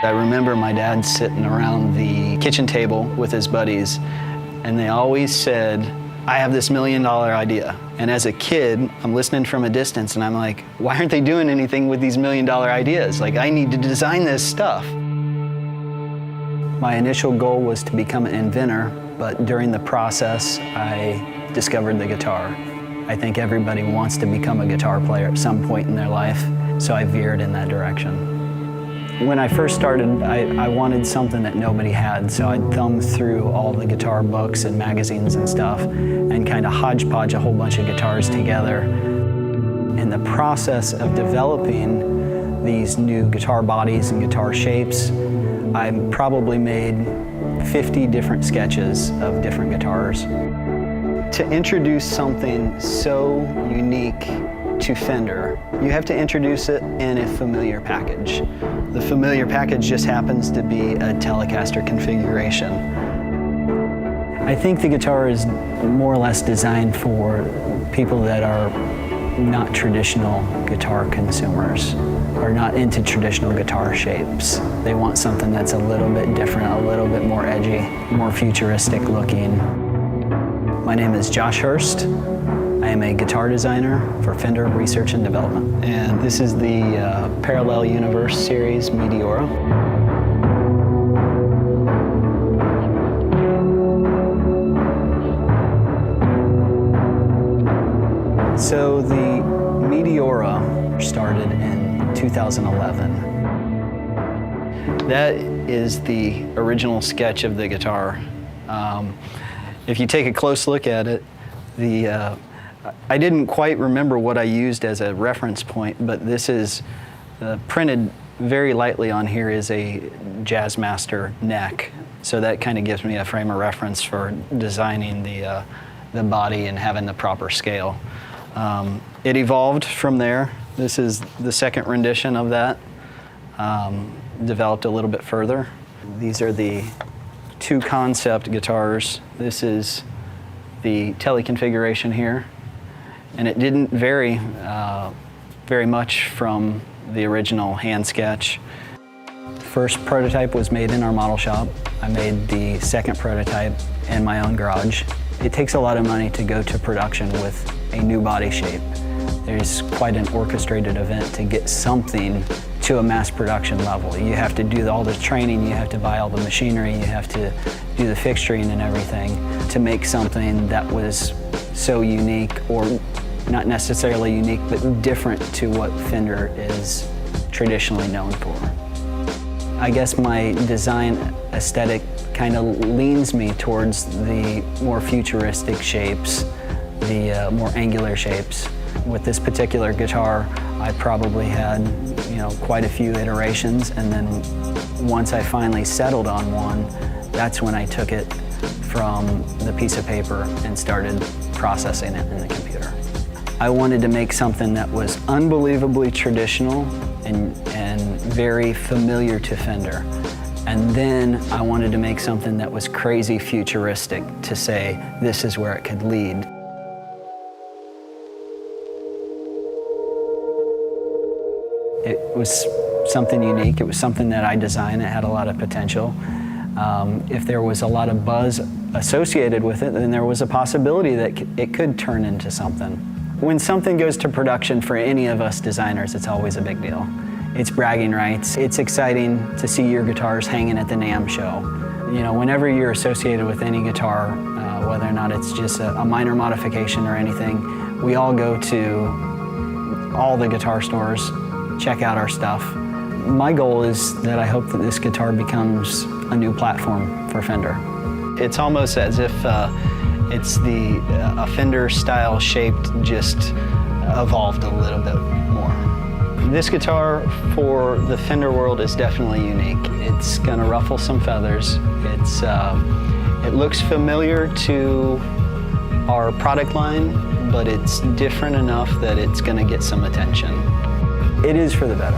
I remember my dad sitting around the kitchen table with his buddies, and they always said, I have this $1 million idea. And as a kid, I'm listening from a distance and I'm like, why aren't they doing anything with these $1 million ideas? Like, I need to design this stuff. My initial goal was to become an inventor, but during the process, I discovered the guitar. I think everybody wants to become a guitar player at some point in their life, so I veered in that direction. When I first started, I wanted something that nobody had, so I'd thumb through all the guitar books and magazines and stuff and kind of hodgepodge a whole bunch of guitars together. In the process of developing these new guitar bodies and guitar shapes, I probably made 50 different sketches of different guitars. To introduce something so unique to Fender, you have to introduce it in a familiar package. The familiar package just happens to be a Telecaster configuration. I think the guitar is more or less designed for people that are not traditional guitar consumers, or not into traditional guitar shapes. They want something that's a little bit different, a little bit more edgy, more futuristic looking. My name is Josh Hurst. I am a guitar designer for Fender Research and Development. And this is the Parallel Universe series, Meteora. So the Meteora started in 2011. That is the original sketch of the guitar. If you take a close look at it, I didn't quite remember what I used as a reference point, but this is printed very lightly on here is a Jazzmaster neck. So that kind of gives me a frame of reference for designing the body and having the proper scale. It evolved from there. This is the second rendition of that. Developed a little bit further. These are the two concept guitars. This is the tele configuration here. And it didn't vary very much from the original hand sketch. The first prototype was made in our model shop. I made the second prototype in my own garage. It takes a lot of money to go to production with a new body shape. There's quite an orchestrated event to get something to a mass production level. You have to do all the training, you have to buy all the machinery, you have to do the fixturing and everything to make something that was so unique, or not necessarily unique, but different to what Fender is traditionally known for. I guess my design aesthetic kind of leans me towards the more futuristic shapes, the more angular shapes. With this particular guitar, I probably had, quite a few iterations, and then once I finally settled on one, that's when I took it from the piece of paper and started processing it in the computer. I wanted to make something that was unbelievably traditional and very familiar to Fender. And then I wanted to make something that was crazy futuristic to say, this is where it could lead. It was something unique. It was something that I designed. It had a lot of potential. If there was a lot of buzz associated with it, then there was a possibility that it could turn into something. When something goes to production for any of us designers, it's always a big deal. It's bragging rights. It's exciting to see your guitars hanging at the NAMM show. Whenever you're associated with any guitar, whether or not it's just a minor modification or anything, we all go to all the guitar stores, check out our stuff. My goal is that I hope that this guitar becomes a new platform for Fender. It's almost as if it's a Fender style shaped, just evolved a little bit more. This guitar for the Fender world is definitely unique. It's gonna ruffle some feathers. It looks familiar to our product line, but it's different enough that it's gonna get some attention. It is for the better.